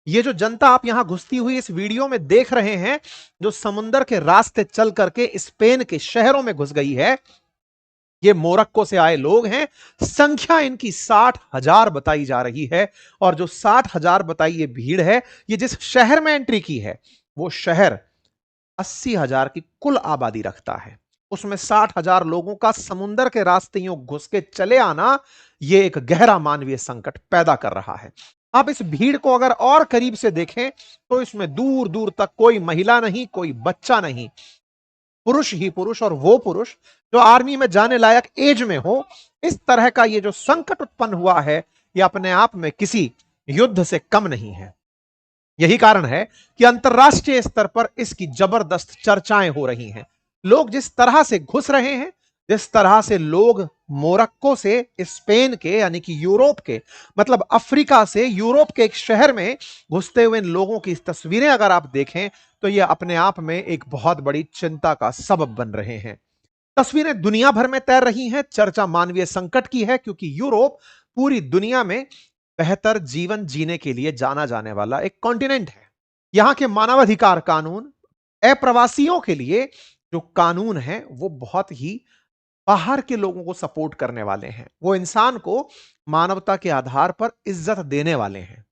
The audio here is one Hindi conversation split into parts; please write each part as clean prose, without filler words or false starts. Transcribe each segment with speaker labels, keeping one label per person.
Speaker 1: ये जो जनता आप यहां घुसती हुई इस वीडियो में देख रहे हैं, जो समुंदर के रास्ते चल करके स्पेन के शहरों में घुस गई है, ये मोरक्को से आए लोग हैं। संख्या इनकी 60,000 बताई जा रही है। और जो 60,000 बताई ये भीड़ है, ये जिस शहर में एंट्री की है, वो शहर 80,000 की कुल आबादी रखता है। उसमें 60,000 लोगों का समुंदर के रास्ते यूं घुस के चले आना, यह एक गहरा मानवीय संकट पैदा कर रहा है। आप इस भीड़ को अगर और करीब से देखें, तो इसमें दूर दूर तक कोई महिला नहीं, कोई बच्चा नहीं, पुरुष ही पुरुष, और वो पुरुष जो आर्मी में जाने लायक एज में हो। इस तरह का ये जो संकट उत्पन्न हुआ है, ये अपने आप में किसी युद्ध से कम नहीं है। यही कारण है कि अंतरराष्ट्रीय स्तर पर इसकी जबरदस्त चर्चाएं हो रही हैं। लोग जिस तरह से घुस रहे हैं, जिस तरह से लोग मोरक्को से स्पेन के, यानी कि यूरोप के, मतलब अफ्रीका से यूरोप के एक शहर में घुसते हुए इन लोगों की तस्वीरें अगर आप देखें, तो यह अपने आप में एक बहुत बड़ी चिंता का सबब बन रहे हैं। तस्वीरें दुनिया भर में तैर रही हैं। चर्चा मानवीय संकट की है, क्योंकि यूरोप पूरी दुनिया में बेहतर जीवन जीने के लिए जाना जाने वाला एक कॉन्टिनेंट है। यहां के मानवाधिकार कानून, अप्रवासियों के लिए जो कानून है, वो बहुत ही बाहर के लोगों को सपोर्ट करने वाले हैं। वो इंसान को मानवता के आधार पर इज्जत देने वाले हैं।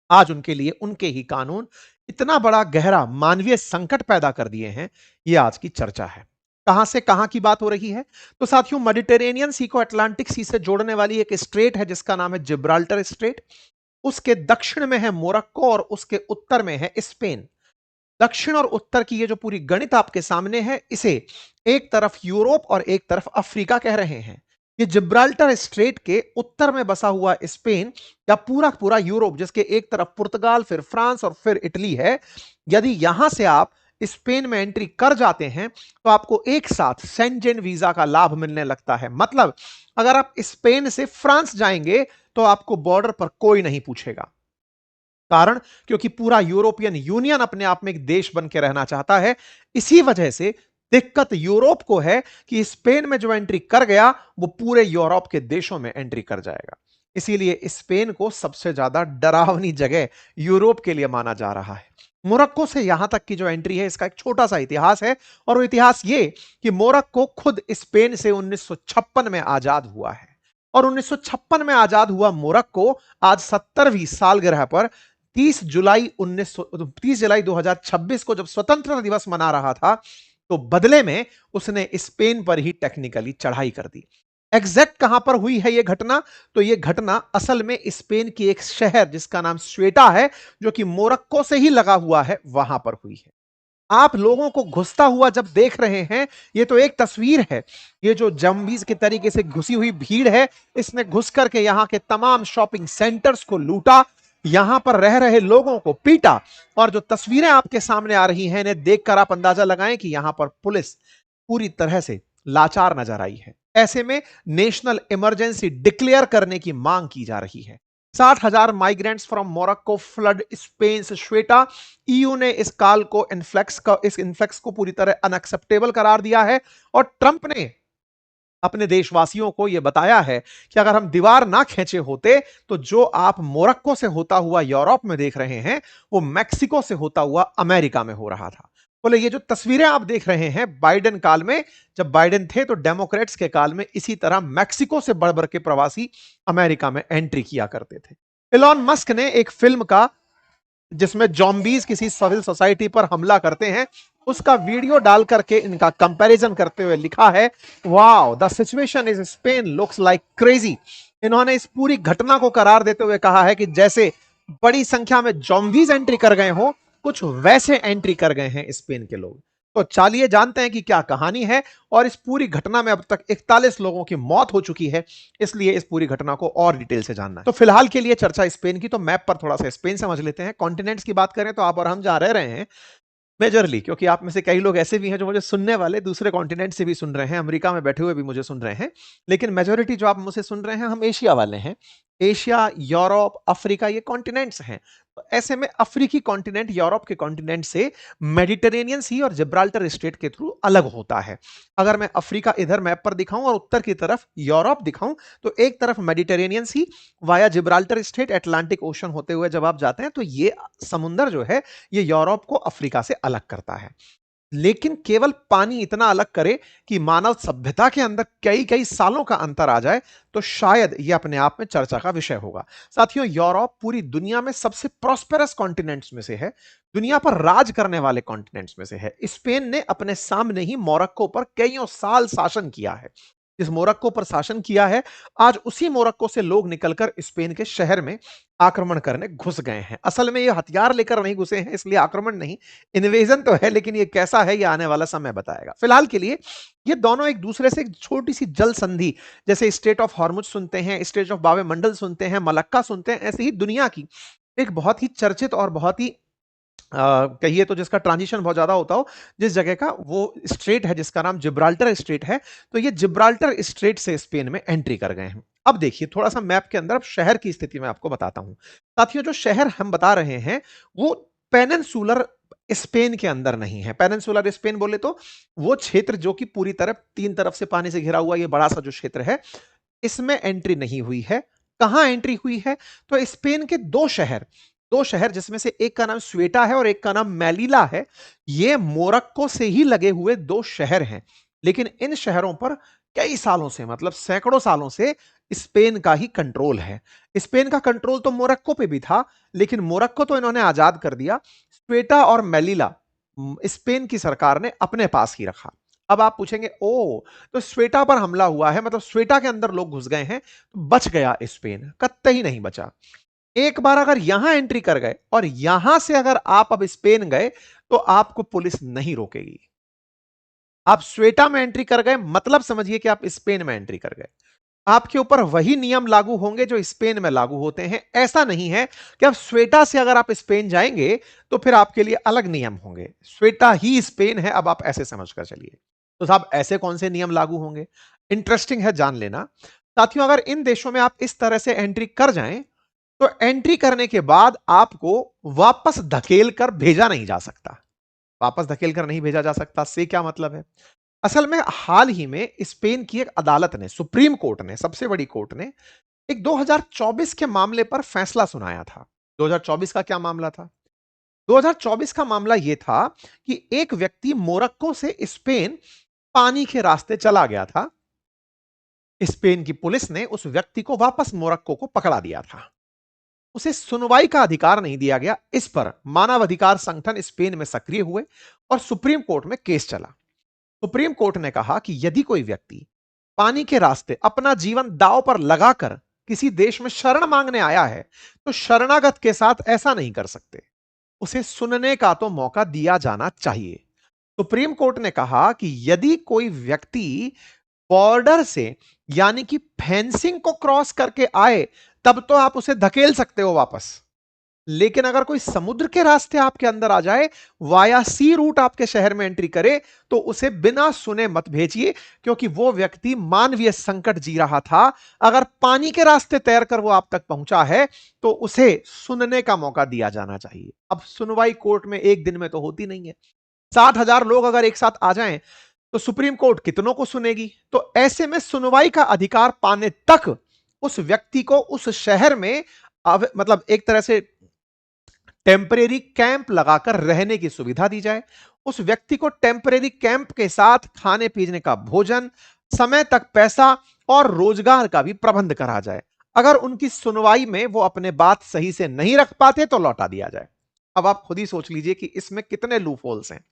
Speaker 1: आज उनके लिए उनके ही कानून इतना बड़ा गहरा मानवीय संकट पैदा कर दिए हैं। ये आज की चर्चा है। कहां से कहां की बात हो रही है? तो साथियों, मेडिटेरेनियन सी को अटलांटिक सी से जोड़ने वाली एक स्ट्रेट है जिसका नाम है जिब्राल्टर स्ट्रेट। उसके दक्षिण में है मोरक्को और उसके उत्तर में है स्पेन। दक्षिण और उत्तर की ये जो पूरी गणित आपके सामने है, इसे एक तरफ यूरोप और एक तरफ अफ्रीका कह रहे हैं। ये जिब्राल्टर स्ट्रेट के उत्तर में बसा हुआ स्पेन, या पूरा पूरा यूरोप, जिसके एक तरफ पुर्तगाल, फिर फ्रांस और फिर इटली है, यदि यहां से आप स्पेन में एंट्री कर जाते हैं, तो आपको एक साथ शेंजेन वीजा का लाभ मिलने लगता है। मतलब अगर आप स्पेन से फ्रांस जाएंगे, तो आपको बॉर्डर पर कोई नहीं पूछेगा। कारण, क्योंकि पूरा यूरोपियन यूनियन अपने आप में एक देश बन के रहना चाहता है। इसी वजह से दिक्कत यूरोप को है कि स्पेन में जो एंट्री कर गया, वो पूरे यूरोप के देशों में एंट्री कर जाएगा। इसीलिए स्पेन को सबसे ज्यादा डरावनी जगह यूरोप के लिए माना जा रहा है। मोरक्को से यहां तक की जो एंट्री है, इसका एक छोटा सा इतिहास है। और वो इतिहास ये कि मोरक्को खुद स्पेन से 1956 में आजाद हुआ है। और 1956 में आजाद हुआ मोरक्को आज 70वीं सालगिरह पर 30 जुलाई 2026 को जब स्वतंत्रता दिवस मना रहा था, तो बदले में उसने स्पेन पर ही टेक्निकली चढ़ाई कर दी। एग्जैक्ट कहां पर हुई है यह घटना? तो यह घटना असल में स्पेन की एक शहर जिसका नाम स्वेटा है, जो कि मोरक्को से ही लगा हुआ है, वहां पर हुई है। आप लोगों को घुसता हुआ जब देख रहे हैं, ये तो एक तस्वीर है। ये जो जम्बीज के तरीके से घुसी हुई भीड़ है, इसने घुस करके यहां के तमाम शॉपिंग सेंटर्स को लूटा, यहां पर रह रहे लोगों को पीटा। और जो तस्वीरें आपके सामने आ रही हैं, इन्हें देखकर आप अंदाजा लगाएं कि यहां पर पुलिस पूरी तरह से लाचार नजर आई है। ऐसे में नेशनल इमरजेंसी डिक्लेयर करने की मांग की जा रही है। 60,000 migrants from Morocco flood Spain से श्वेटा। ईयू ने इस इन्फ्लेक्स को पूरी तरह अनएक्सेप्टेबल करार दिया है। और ट्रंप ने अपने देशवासियों को यह बताया है कि अगर हम दीवार ना खींचे होते, तो जो आप मोरक्को से होता हुआ यूरोप में देख रहे हैं, वो मैक्सिको से होता हुआ अमेरिका में हो रहा था। बोले ये जो तस्वीरें आप देख रहे हैं, बाइडेन काल में, जब बाइडेन थे, तो डेमोक्रेट्स के काल में इसी तरह मैक्सिको से बढ़ बढ़ के प्रवासी अमेरिका में एंट्री किया करते थे। इलॉन मस्क ने एक फिल्म का, जिसमें जॉम्बीज किसी सिविल सोसाइटी पर हमला करते हैं, उसका वीडियो डाल करके इनका कंपैरिजन करते हुए लिखा है, wow the situation is Spain looks like crazy. इन्होंने इस पूरी घटना को करार देते हुए कहा है कि जैसे बड़ी संख्या में जॉम्बीज एंट्री कर गए हो, कुछ वैसे एंट्री कर गए हैं स्पेन के लोग। तो चलिए जानते हैं कि क्या कहानी है। और इस पूरी घटना में अब तक 41 लोगों की मौत हो चुकी है, इसलिए इस पूरी घटना को और डिटेल से जानना है। तो फिलहाल के लिए चर्चा स्पेन की, तो मैप पर थोड़ा सा स्पेन समझ लेते हैं। कॉन्टिनेंट्स की बात करें तो आप और हम जहां रह रहे हैं, मेजरली, क्योंकि आप में से कई लोग ऐसे भी हैं जो मुझे सुनने वाले दूसरे कॉन्टिनेंट से भी सुन रहे हैं, अमेरिका में बैठे हुए भी मुझे सुन रहे हैं, लेकिन मेजोरिटी जो आप मुझसे सुन रहे हैं, हम एशिया वाले हैं। एशिया, यूरोप, अफ्रीका ये कॉन्टिनेंट्स हैं। तो ऐसे में अफ्रीकी कॉन्टिनेंट यूरोप के कॉन्टिनेंट से मेडिटेरेनियन सी और जिब्राल्टर स्ट्रेट के थ्रू अलग होता है। अगर मैं अफ्रीका इधर मैप पर दिखाऊं और उत्तर की तरफ यूरोप दिखाऊं, तो एक तरफ Mediterranean sea via Gibraltar strait Atlantic ocean होते हुए जब आप जाते हैं, तो ये समुंदर जो है ये यूरोप को अफ्रीका से अलग करता है। लेकिन केवल पानी इतना अलग करे कि मानव सभ्यता के अंदर कई कई सालों का अंतर आ जाए, तो शायद यह अपने आप में चर्चा का विषय होगा। साथियों, यूरोप पूरी दुनिया में सबसे प्रॉस्पेरस कॉन्टिनेंट्स में से है, दुनिया पर राज करने वाले कॉन्टिनेंट्स में से है। स्पेन ने अपने सामने ही मोरक्को पर कईयों साल शासन किया है। जिस मोरक्को पर शासन किया है, आज उसी मोरक्को से लोग निकलकर स्पेन के शहर में आक्रमण करने घुस गए हैं। असल में ये हथियार लेकर नहीं घुसे हैं, इसलिए आक्रमण नहीं, इन्वेजन तो है, लेकिन ये कैसा है ये आने वाला समय बताएगा। फिलहाल के लिए ये दोनों एक दूसरे से एक छोटी सी जल संधि, जैसे स्टेट ऑफ हॉर्मुज सुनते हैं, स्टेट ऑफ बाबे मंडल सुनते हैं, मलक्का सुनते हैं, ऐसे ही दुनिया की एक बहुत ही चर्चित और बहुत ही कहिए तो जिसका ट्रांजिशन बहुत ज्यादा होता हो, जिस जगह का वो स्ट्रेट है जिसका नाम जिब्राल्टर स्ट्रेट है। तो ये जिब्राल्टर स्ट्रेट से स्पेन में एंट्री कर गए हैं। अब देखिए थोड़ा सा मैप के अंदर अब शहर की स्थिति मैं आपको बताता हूं। साथियों, जो शहर हम बता रहे हैं वो पेनिनसुलर स्पेन के अंदर नहीं है। पेनिनसुलर स्पेन बोले तो वो क्षेत्र जो कि पूरी तरफ तीन तरफ से पानी से घिरा हुआ ये बड़ा सा जो क्षेत्र है, इसमें एंट्री नहीं हुई है। कहां एंट्री हुई है? तो स्पेन के दो शहर जिसमें से एक का नाम स्वेटा है और एक का नाम मेलिला है, ये मोरक्को से ही लगे हुए दो शहर हैं। लेकिन इन शहरों पर कई सालों से, मतलब सैकड़ों सालों से स्पेन का ही कंट्रोल है। स्पेन का कंट्रोल तो मोरक्को पे भी था, लेकिन मोरक्को तो इन्होंने आजाद कर दिया। स्वेटा और मेलिला स्पेन की सरकार ने अपने पास ही रखा। अब आप पूछेंगे, ओ तो स्वेटा पर हमला हुआ है, मतलब स्वेटा के अंदर लोग घुस गए हैं, तो बच गया स्पेन? कतई नहीं बचा। एक बार अगर यहां एंट्री कर गए और यहां से अगर आप अब स्पेन गए, तो आपको पुलिस नहीं रोकेगी। आप स्वेटा में एंट्री कर गए, मतलब समझिए कि आप स्पेन में एंट्री कर गए। आपके ऊपर वही नियम लागू होंगे जो स्पेन में लागू होते हैं। ऐसा नहीं है कि अब स्वेटा से अगर आप स्पेन जाएंगे तो फिर आपके लिए अलग नियम होंगे। स्वेटा ही स्पेन है, अब आप ऐसे समझकर चलिए। तो साहब ऐसे कौन से नियम लागू होंगे? इंटरेस्टिंग है, जान लेना। साथियों, अगर इन देशों में आप इस तरह से एंट्री कर जाएं, तो एंट्री करने के बाद आपको वापस धकेल कर भेजा नहीं जा सकता। वापस धकेल कर नहीं भेजा जा सकता से क्या मतलब है? असल में हाल ही में स्पेन की एक अदालत ने, सुप्रीम कोर्ट ने, सबसे बड़ी कोर्ट ने एक 2024 के मामले पर फैसला सुनाया था। 2024 का क्या मामला था? 2024 का मामला यह था कि एक व्यक्ति मोरक्को से स्पेन पानी के रास्ते चला गया था। स्पेन की पुलिस ने उस व्यक्ति को वापस मोरक्को को पकड़ा दिया था। उसे सुनवाई का अधिकार नहीं दिया गया। इस पर मानवाधिकार संगठन स्पेन में सक्रिय हुए और सुप्रीम कोर्ट में केस चला। सुप्रीम कोर्ट ने कहा कि यदि कोई व्यक्ति पानी के रास्ते अपना जीवन दांव पर लगाकर किसी देश में शरण मांगने आया है, तो शरणागत के साथ ऐसा नहीं कर सकते। उसे सुनने का तो मौका दिया जाना चाहिए। सुप्रीम कोर्ट ने कहा कि यदि कोई व्यक्ति बॉर्डर से, यानी कि फेंसिंग को क्रॉस करके आए, तब तो आप उसे धकेल सकते हो वापस। लेकिन अगर कोई समुद्र के रास्ते आपके अंदर आ जाए, वाया सी रूट आपके शहर में एंट्री करे, तो उसे बिना सुने मत भेजिए, क्योंकि वो व्यक्ति मानवीय संकट जी रहा था। अगर पानी के रास्ते तैरकर वो आप तक पहुंचा है, तो उसे सुनने का मौका दिया जाना चाहिए। अब सुनवाई कोर्ट में एक दिन में तो होती नहीं है। 60,000 लोग अगर एक साथ आ जाएं, तो सुप्रीम कोर्ट कितनों को सुनेगी? तो ऐसे में सुनवाई का अधिकार पाने तक उस व्यक्ति को उस शहर में मतलब एक तरह से टेम्परेरी कैंप लगाकर रहने की सुविधा दी जाए। उस व्यक्ति को टेम्परेरी कैंप के साथ खाने पीने का भोजन, समय तक पैसा और रोजगार का भी प्रबंध करा जाए। अगर उनकी सुनवाई में वो अपने बात सही से नहीं रख पाते, तो लौटा दिया जाए। अब आप खुद ही सोच लीजिए कि इसमें कितने लूप होल्स हैं।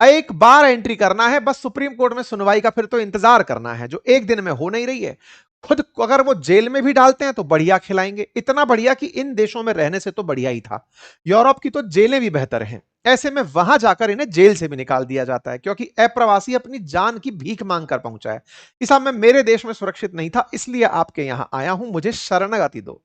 Speaker 1: एक बार एंट्री करना है बस सुप्रीम कोर्ट में सुनवाई का, फिर तो इंतजार करना है, जो एक दिन में हो नहीं रही है। खुद अगर वो जेल में भी डालते हैं तो बढ़िया खिलाएंगे, इतना बढ़िया कि इन देशों में रहने से तो बढ़िया ही था। यूरोप की तो जेलें भी बेहतर हैं। ऐसे में वहां जाकर इन्हें जेल से भी निकाल दिया जाता है, क्योंकि अप्रवासी अपनी जान की भीख मांग कर पहुंचा है कि साहब मैं मेरे देश में सुरक्षित नहीं था, इसलिए आपके यहां आया हूं, मुझे शरणागति दो।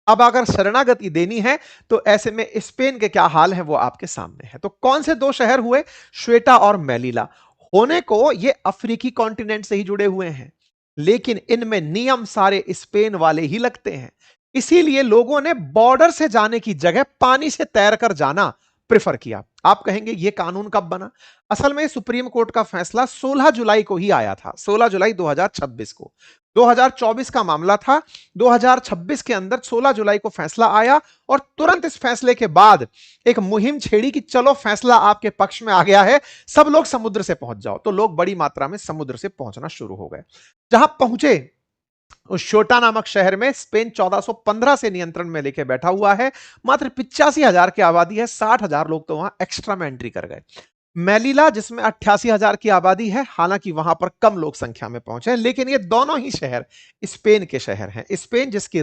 Speaker 1: अब अगर शरणागति देनी है, तो ऐसे में स्पेन के क्या हाल है वो आपके सामने है। तो कौन से दो शहर हुए? स्वेटा और मेलिला। होने को ये अफ्रीकी कॉन्टिनेंट से ही जुड़े हुए हैं, लेकिन इनमें नियम सारे स्पेन वाले ही लगते हैं। इसीलिए लोगों ने बॉर्डर से जाने की जगह पानी से तैरकर जाना प्रेफर किया। आप कहेंगे ये कानून कब बना? असल में सुप्रीम कोर्ट का फैसला 16 जुलाई को ही आया था, 16 जुलाई 2026 को। 2024 का मामला था, 2026 के अंदर 16 जुलाई को फैसला आया और तुरंत इस फैसले के बाद एक मुहिम छेड़ी कि चलो फैसला आपके पक्ष में आ गया है, सब लोग समुद्र से पहुंच जाओ। तो लोग बड़ी मात्रा में समुद्र से पहुंचना शुरू हो गए। जहां पहुंचे उस शोटा नामक शहर में स्पेन 1415 से नियंत्रण में लेके बैठा हुआ है। मात्र 85,000 की आबादी है, 60,000 लोग तो वहां एक्स्ट्रा में एंट्री कर गए। मेलिला जिसमें 88,000 की आबादी है, हालांकि वहां पर कम लोग संख्या में पहुंचे, लेकिन ये दोनों ही शहर स्पेन के शहर हैं। स्पेन जिसकी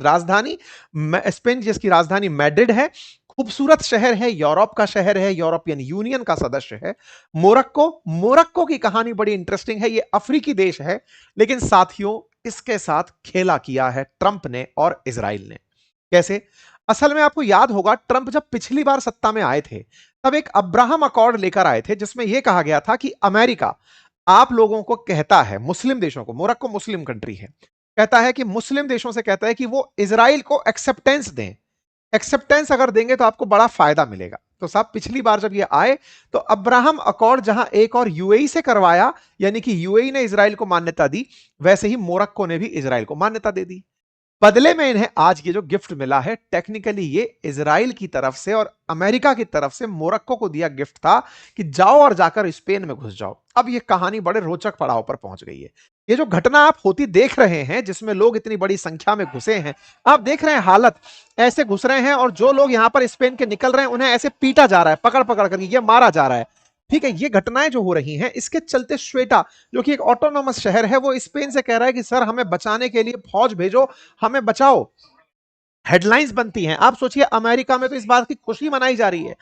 Speaker 1: राजधानी मैड्रिड है, खूबसूरत शहर है, यूरोप का शहर है, यूरोपियन यूनियन का सदस्य है। मोरक्को की कहानी बड़ी इंटरेस्टिंग है। ये अफ्रीकी देश है, लेकिन साथियों इसके साथ खेला किया है ट्रंप ने और इजराइल ने। कैसे? असल में आपको याद होगा, ट्रंप जब पिछली बार सत्ता में आए थे तब एक अब्राहम अकॉर्ड लेकर आए थे, जिसमें यह कहा गया था कि अमेरिका आप लोगों को कहता है, मुस्लिम देशों को, मोरक्को मुस्लिम कंट्री है, कहता है कि मुस्लिम देशों से कहता है कि वो इजराइल को एक्सेप्टेंस दें। एक्सेप्टेंस अगर देंगे तो आपको बड़ा फायदा मिलेगा। तो साहब पिछली बार जब ये आए तो अब्राहम अकॉर्ड जहां एक और यूएई से करवाया, यानी कि यूएई ने इजराइल को मान्यता दी, वैसे ही मोरक्को ने भी इजराइल को मान्यता दे दी। बदले में इन्हें आज ये जो गिफ्ट मिला है, टेक्निकली ये इजराइल की तरफ से और अमेरिका की तरफ से मोरक्को को दिया गिफ्ट था कि जाओ और जाकर स्पेन में घुस जाओ। अब ये कहानी बड़े रोचक पड़ाव पर पहुंच गई है। ये जो घटना आप होती देख रहे हैं, जिसमें लोग इतनी बड़ी संख्या में घुसे हैं, आप देख रहे हैं हालत ऐसे घुस रहे हैं, और जो लोग यहां पर स्पेन के निकल रहे हैं उन्हें ऐसे पीटा जा रहा है, पकड़ पकड़ कर ये मारा जा रहा है। ठीक है, ये घटनाएं जो हो रही हैं, इसके चलते श्वेटा जो कि एक ऑटोनोमस शहर है, वो स्पेन से कह रहा है कि सर हमें बचाने के लिए फौज भेजो, हमें बचाओ। हेडलाइंस बनती हैं। आप सोचिए अमेरिका में तो इस बात की खुशी मनाई जा रही है।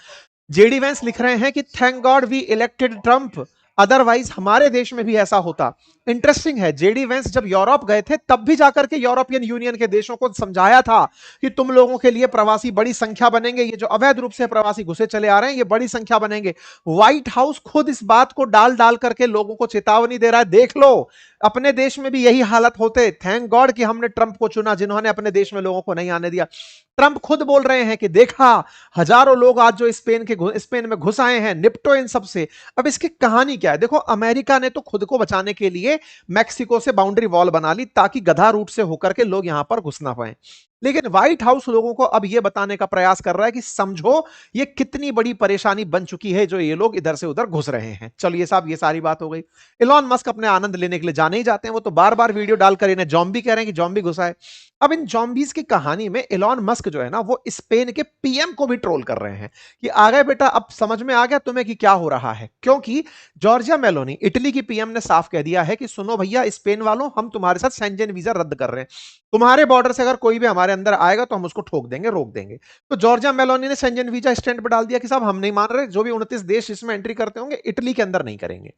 Speaker 1: जेडी वेंस लिख रहे हैं कि thank God we elected Trump, otherwise हमारे देश में भी ऐसा होता। इंटरेस्टिंग है, जेडी वेंस जब यूरोप गए थे तब भी जाकर के यूरोपियन यूनियन के देशों को समझाया था कि तुम लोगों के लिए प्रवासी बड़ी संख्या बनेंगे, ये जो अवैध रूप से प्रवासी घुसे चले आ रहे हैं ये बड़ी संख्या बनेंगे। व्हाइट हाउस खुद इस बात को डाल डाल करके लोगों को चेतावनी दे रहा है, देख लो अपने देश में भी यही हालत होते। थैंक गॉड कि हमने ट्रंप को चुना, जिन्होंने अपने देश में लोगों को नहीं आने दिया। ट्रंप खुद बोल रहे हैं कि देखा हजारों लोग आज जो स्पेन में घुस आए हैं, निपटो इन सब से। अब इसकी कहानी क्या है? देखो, अमेरिका ने तो खुद को बचाने के लिए मैक्सिको से बाउंड्री वॉल बना ली ताकि गधा रूट से होकर के लोग यहां पर घुस ना पाए। लेकिन व्हाइट हाउस लोगों को अब यह बताने का प्रयास कर रहा है कि समझो ये कितनी बड़ी परेशानी बन चुकी है जो ये लोग इधर से उधर घुस रहे हैं। चलिए साहब, ये सारी बात हो गई। इलॉन मस्क अपने आनंद लेने के लिए जाने ही जाते हैं, वो तो बार बार वीडियो डालकर इन्हें जॉम्बी कह रहे हैं कि जॉम्बी घुसा है। अब इन जॉम्बीज की कहानी में इलॉन मस्क जो है ना, वो स्पेन के पीएम को भी ट्रोल कर रहे हैं कि आ गए बेटा, अब समझ में आ गया तुम्हें कि क्या हो रहा है। क्योंकि जॉर्जिया मेलोनी, इटली की पीएम, ने साफ कह दिया है कि सुनो भैया स्पेन वालों, हम तुम्हारे साथ शेंजन वीजा रद्द कर रहे हैं। तुम्हारे बॉर्डर से अगर कोई भी हमारे अंदर आएगा तो हम उसको ठोक देंगे, रोक देंगे। तो जॉर्जिया मेलोनी ने शेंजन वीजा स्टैंड पर डाल दिया कि साहब हम नहीं मान रहे, जो भी 29 देश इसमें एंट्री करते होंगे इटली के अंदर नहीं करेंगे,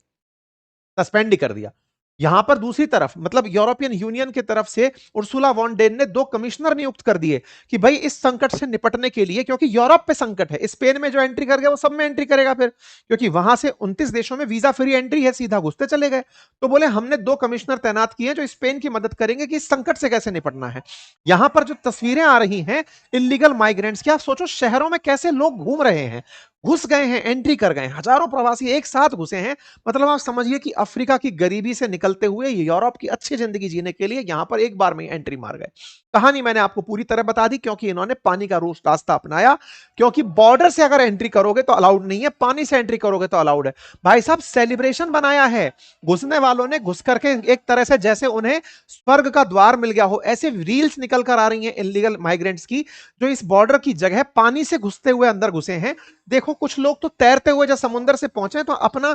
Speaker 1: सस्पेंड ही कर दिया। यहां पर दूसरी तरफ मतलब यूरोपियन यूनियन की तरफ से उर्सुला वॉन डेन ने 2 कमिश्नर नियुक्त कर दिए कि भाई इस संकट से निपटने के लिए, क्योंकि यूरोप पे संकट है, स्पेन में जो एंट्री कर गया वो सब में एंट्री करेगा फिर, क्योंकि वहां से 29 देशों में वीजा फ्री एंट्री है, सीधा घुसते चले गए। तो बोले हमने 2 कमिश्नर तैनात किए जो स्पेन की मदद करेंगे कि इस संकट से कैसे निपटना है। यहां पर जो तस्वीरें आ रही हैं इलीगल माइग्रेंट्स की, आप सोचो शहरों में कैसे लोग घूम रहे हैं, घुस गए हैं, एंट्री कर गए, हजारों प्रवासी एक साथ घुसे हैं। मतलब आप समझिए कि अफ्रीका की गरीबी से निकलते हुए यूरोप की अच्छी जिंदगी जीने के लिए यहां पर एक बार में एंट्री मार गए। कहानी मैंने आपको पूरी तरह बता दी, क्योंकि इन्होंने पानी का रास्ता अपनाया, क्योंकि बॉर्डर से अगर एंट्री करोगे तो अलाउड नहीं है, पानी से एंट्री करोगे तो अलाउड है। भाई साहब सेलिब्रेशन बनाया है घुसने वालों ने, घुस करके एक तरह से जैसे उन्हें स्वर्ग का द्वार मिल गया हो, ऐसे रील्स निकल कर आ रही हैं इलीगल माइग्रेंट्स की, जो इस बॉर्डर की जगह पानी से घुसते हुए अंदर घुसे हैं। देखो कुछ लोग तो तैरते हुए जब समुद्र से पहुंचे तो अपना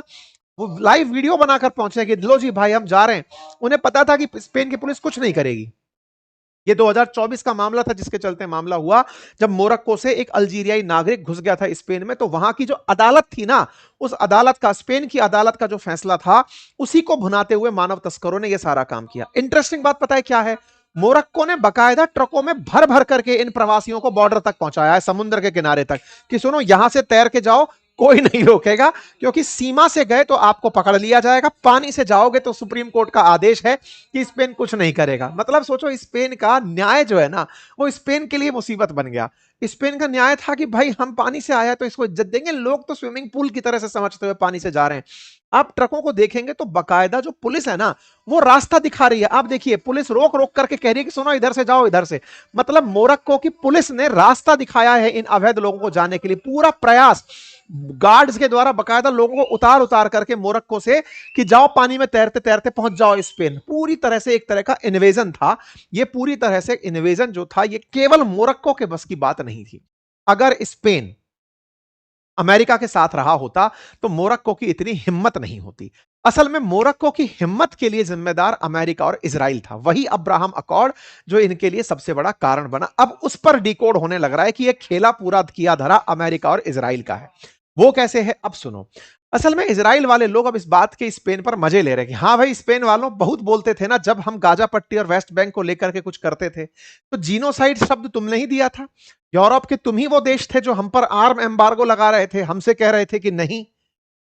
Speaker 1: वो लाइव वीडियो बनाकर पहुंचे कि लो जी भाई हम जा रहे हैं। उन्हें पता था कि स्पेन की पुलिस कुछ नहीं करेगी। ये 2024 का मामला था, जिसके चलते मामला हुआ जब मोरक्को से एक अल्जीरियाई नागरिक घुस गया था स्पेन में। तो वहां की जो अदालत थी ना, उस अदालत का, स्पेन की अदालत का जो फैसला था, उसी को भुनाते हुए मानव तस्करों ने यह सारा काम किया। इंटरेस्टिंग बात पता है क्या है? मोरक्को ने बकायदा ट्रकों में भर भर करके इन प्रवासियों को बॉर्डर तक पहुंचाया है, समुद्र के किनारे तक, कि सुनो यहां से तैर के जाओ, कोई नहीं रोकेगा, क्योंकि सीमा से गए तो आपको पकड़ लिया जाएगा, पानी से जाओगे तो सुप्रीम कोर्ट का आदेश है कि स्पेन कुछ नहीं करेगा। मतलब सोचो, स्पेन का न्याय जो है ना, वो स्पेन के लिए मुसीबत बन गया। स्पेन का न्याय था कि भाई हम पानी से आया तो इसको इज्जत देंगे, लोग तो स्विमिंग पूल की तरह से समझते हुए पानी से जा रहे हैं। आप ट्रकों को देखेंगे तो बकायदा जो पुलिस है ना, वो रास्ता दिखा रही है। आप देखिए, पुलिस रोक रोक करके कह रही है कि सुनो, इधर से जाओ, इधर से। मतलब मोरक्को की पुलिस ने रास्ता दिखाया है इन अवैध लोगों को जाने के लिए। पूरा प्रयास गार्ड्स के द्वारा बकायदा लोगों को उतार उतार करके मोरक्को से, कि जाओ पानी में तैरते तैरते पहुंच जाओ स्पेन। पूरी तरह से एक तरह का इन्वेजन था ये। पूरी तरह से इन्वेजन जो था, ये केवल मोरक्को के बस की बात नहीं थी। अगर स्पेन अमेरिका के साथ रहा होता तो मोरक्को की इतनी हिम्मत नहीं होती। असल में मोरक्को की हिम्मत के लिए जिम्मेदार अमेरिका और इजराइल था। वही अब्राहम अकॉर्ड जो इनके लिए सबसे बड़ा कारण बना। अब उस पर डिकोड होने लग रहा है कि यह खेला पूरा किया धरा अमेरिका और इजराइल का है। वो कैसे है, अब सुनो। असल में इजराइल वाले लोग अब इस बात के स्पेन पर मजे ले रहे हैं कि हाँ भाई, स्पेन वालों बहुत बोलते थे ना जब हम गाजा पट्टी और वेस्ट बैंक को लेकर के कुछ करते थे, तो जीनोसाइड शब्द तुमने ही दिया था। यूरोप के तुम ही वो देश थे जो हम पर आर्म एम्बार्गो लगा रहे थे, हमसे कह रहे थे कि नहीं,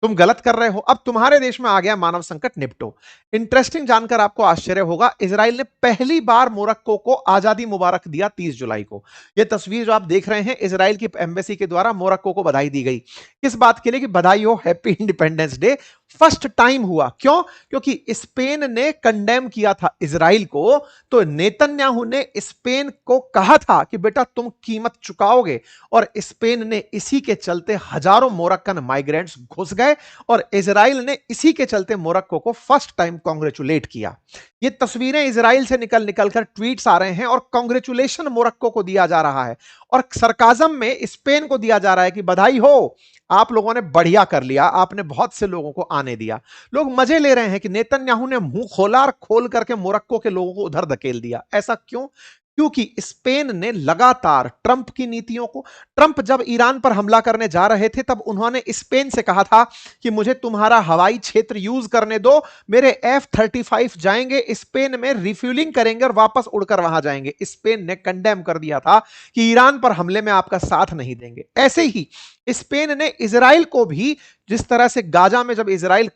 Speaker 1: तुम गलत कर रहे हो। अब तुम्हारे देश में आ गया मानव संकट, निपटो। इंटरेस्टिंग जानकर आपको आश्चर्य होगा, इजराइल ने पहली बार मोरक्को को आजादी मुबारक दिया 30 जुलाई को। यह तस्वीर जो आप देख रहे हैं, इजराइल की एम्बेसी के द्वारा मोरक्को को बधाई दी गई। किस बात के लिए? कि बधाई हो, happy independence day. First time हुआ। क्यों? क्योंकि स्पेन ने कंडेम किया था इजराइल को, तो नेतन्याहू ने स्पेन को कहा था कि बेटा तुम कीमत चुकाओगे, और स्पेन ने इसी के चलते हजारों मोरक्कन माइग्रेंट्स घुस गए, और इजराइल ने इसी के चलते मोरक्को को फर्स्ट टाइम कांग्रेचुलेट किया। ये तस्वीरें इजराइल से निकल निकल कर ट्वीट्स आ रहे हैं, और कांग्रेचुलेशन मोरक्को को दिया जा रहा है, और सरकाजम में स्पेन को दिया जा रहा है कि बधाई हो, आप लोगों ने बढ़िया कर लिया, आपने बहुत से लोगों को आने दिया। लोग मजे ले रहे हैं कि नेतन्याहू ने मुंह खोला और खोल करके मोरक्को के लोगों को उधर धकेल दिया। ऐसा क्यों? क्योंकि स्पेन ने लगातार ट्रंप की नीतियों को, ट्रंप जब ईरान पर हमला करने जा रहे थे तब उन्होंने स्पेन से कहा था कि मुझे तुम्हारा हवाई क्षेत्र यूज करने दो, मेरे F-35 जाएंगे स्पेन में, रिफ्यूलिंग करेंगे और वापस उड़कर वहां जाएंगे। स्पेन ने कंडेम कर दिया था कि ईरान पर हमले में आपका साथ नहीं देंगे। ऐसे ही स्पेन ने इजराइल को भी, जिस तरह से गाजा में जब इजराइल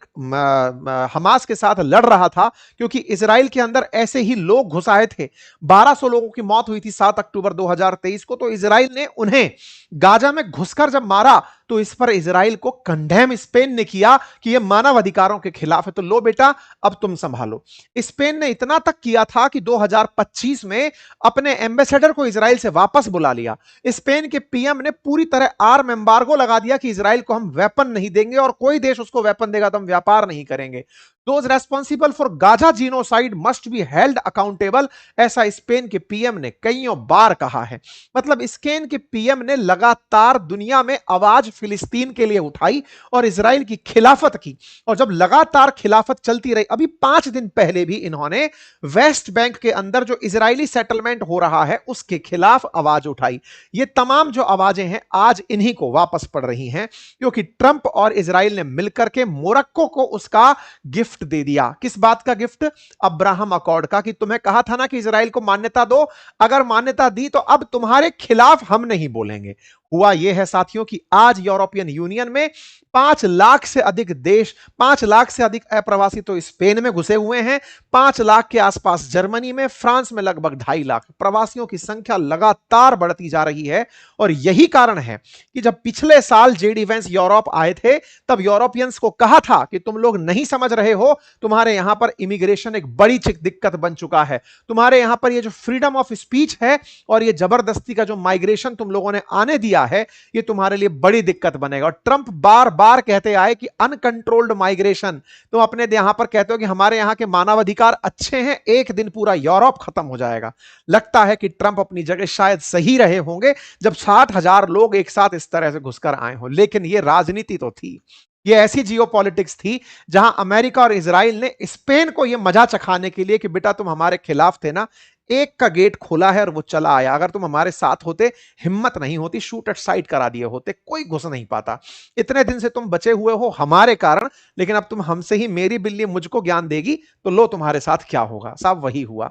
Speaker 1: हमास के साथ लड़ रहा था, क्योंकि इजराइल के अंदर ऐसे ही लोग घुस आए थे, 1200 लोगों की मौत हुई थी 7 अक्टूबर 2023 को, तो इजराइल ने उन्हें गाजा में घुसकर जब मारा तो इस पर इजराइल को कंडेम स्पेन ने किया कि यह मानव अधिकारों के खिलाफ है। तो लो बेटा, अब तुम संभालो। स्पेन ने इतना तक किया था कि 2025 में अपने एम्बेसडर को इजराइल से वापस बुला लिया। स्पेन के पीएम ने पूरी तरह आर्म एम्बार्गो लगा दिया कि इजराइल को हम वेपन नहीं देंगे, और कोई देश उसको वेपन देगा तो हम व्यापार नहीं करेंगे। Those responsible for Gaza genocide must be held accountable, ऐसा स्पेन के पीएम ने कईयों बार कहा है। मतलब स्पेन के पीएम ने लगातार दुनिया में आवाज फिलिस्तीन के लिए उठाई और इजराइल की खिलाफत की, और जब लगातार खिलाफत चलती रही, अभी 5 दिन पहले भी इन्होंने वेस्ट बैंक के अंदर जो इजरायली सेटलमेंट हो रहा है उसके खिलाफ आवाज उठाई। ये तमाम जो आवाजें हैं आज इन्हीं को वापस पड़ रही हैं, क्योंकि ट्रंप और इजराइल ने मिलकर के मोरक्को को उसका गिफ्ट दे दिया। किस बात का गिफ्ट? अब्राहम अकॉर्ड का, कि तुम्हें कहा था ना कि इजराइल को मान्यता दो, अगर मान्यता दी तो अब तुम्हारे खिलाफ हम नहीं बोलेंगे। हुआ यह है साथियों कि आज यूरोपियन यूनियन में 5 लाख से अधिक देश, 5 लाख से अधिक अप्रवासी तो स्पेन में घुसे हुए हैं, 5 लाख के आसपास जर्मनी में, फ्रांस में लगभग 2.5 लाख। प्रवासियों की संख्या लगातार बढ़ती जा रही है, और यही कारण है कि जब पिछले साल जेडी वेंस यूरोप आए थे तब यूरोपियंस को कहा था कि तुम लोग नहीं समझ रहे हो, तुम्हारे यहां पर इमिग्रेशन एक बड़ी दिक्कत बन चुका है, तुम्हारे यहां पर ये जो फ्रीडम ऑफ स्पीच है और ये जबरदस्ती का जो माइग्रेशन तुम लोगों ने आने दिया है, ये तुम्हारे लिए बड़ी दिक्कत बनेगा। और ट्रंप बार बार कहते आए कि अनकंट्रोल्ड माइग्रेशन, तुम अपने यहां पर कहते हो कि हमारे यहां के मानवाधिकार अच्छे हैं, एक दिन पूरा यूरोप खत्म हो जाएगा। लगता है कि ट्रंप अपनी जगह शायद सही रहे होंगे जब 60,000 लोग एक साथ इस तरह से घुसकर आए हो, लेकिन ये राजनीति तो थी, ये ऐसी जियोपॉलिटिक्स थी जहां अमेरिका और इजराइल ने स्पेन को यह मजा चखाने के लिए कि बेटा तुम हमारे खिलाफ थे ना, एक का गेट खोला है और वो चला आया, अगर तुम हमारे साथ होते, हिम्मत नहीं होती, शूट एट साइड करा दिए होते, कोई घुस नहीं पाता। इतने दिन से तुम बचे हुए हो हमारे कारण, लेकिन अब तुम हमसे ही, मेरी बिल्ली मुझको ज्ञान देगी, तो लो तुम्हारे साथ क्या होगा। साहब वही हुआ।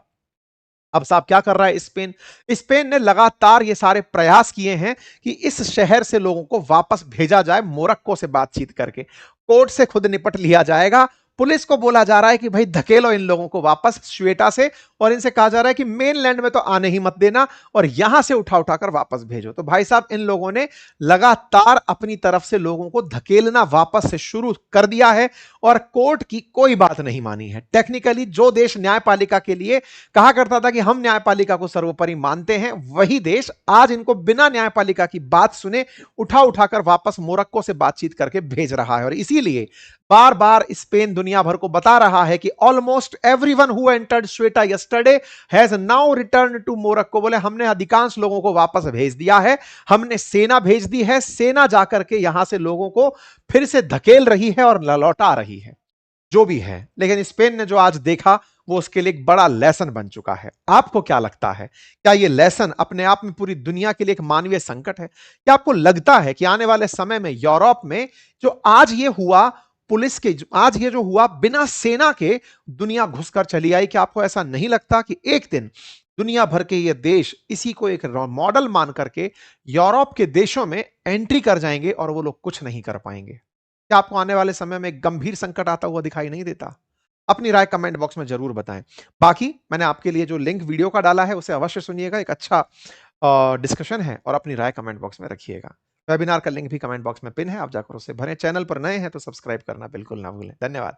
Speaker 1: अब साहब क्या कर रहा है स्पेन? स्पेन ने लगातार ये सारे प्रयास किए हैं कि इस शहर से लोगों को वापस भेजा जाए, मोरक्को से बातचीत करके कोर्ट से खुद निपट लिया जाएगा। पुलिस को बोला जा रहा है कि भाई धकेलो इन लोगों को वापस श्वेटा से, और इनसे कहा जा रहा है कि मेनलैंड में तो आने ही मत देना और यहां से उठा उठाकर वापस भेजो। तो भाई साहब इन लोगों ने लगातार अपनी तरफ से लोगों को धकेलना वापस से शुरू कर दिया है और कोर्ट की कोई बात नहीं मानी है। टेक्निकली जो देश न्यायपालिका के लिए कहा करता था कि हम न्यायपालिका को सर्वोपरि मानते हैं, वही देश आज इनको बिना न्यायपालिका की बात सुने उठा उठाकर वापस मोरक्को से बातचीत करके भेज रहा है। और इसीलिए बार बार स्पेन दुनिया भर को बता रहा है कि almost everyone who entered Ceuta yesterday has now return to Morocco. बोले हमने अधिकांश लोगों को वापस भेज दिया है, हमने सेना भेज दी है, सेना जाकर के यहां से लोगों को फिर से धकेल रही है और लौटा रही है, जो भी है। लेकिन स्पेन ने जो आज देखा वो उसके लिए एक बड़ा लेसन बन चुका है। आपको क्या लगता है, क्या ये लेसन अपने आप में पूरी दुनिया के लिए एक मानवीय संकट है? क्या आपको लगता है कि आने वाले समय में यूरोप में जो आज ये हुआ, पुलिस के आज ये जो हुआ बिना सेना के दुनिया घुसकर चली आई, क्या आपको ऐसा नहीं लगता कि एक दिन दुनिया भर के ये देश इसी को एक मॉडल मान करके यूरोप के देशों में एंट्री कर जाएंगे और वो लोग कुछ नहीं कर पाएंगे? क्या आपको आने वाले समय में एक गंभीर संकट आता हुआ दिखाई नहीं देता? अपनी राय कमेंट बॉक्स में जरूर बताएं। बाकी मैंने आपके लिए जो लिंक वीडियो का डाला है उसे अवश्य सुनिएगा, एक अच्छा डिस्कशन है, और अपनी राय कमेंट बॉक्स में रखिएगा। वेबिनार का लिंक भी कमेंट बॉक्स में पिन है, आप जाकर उसे भरें। चैनल पर नए हैं तो सब्सक्राइब करना बिल्कुल ना भूलें। धन्यवाद।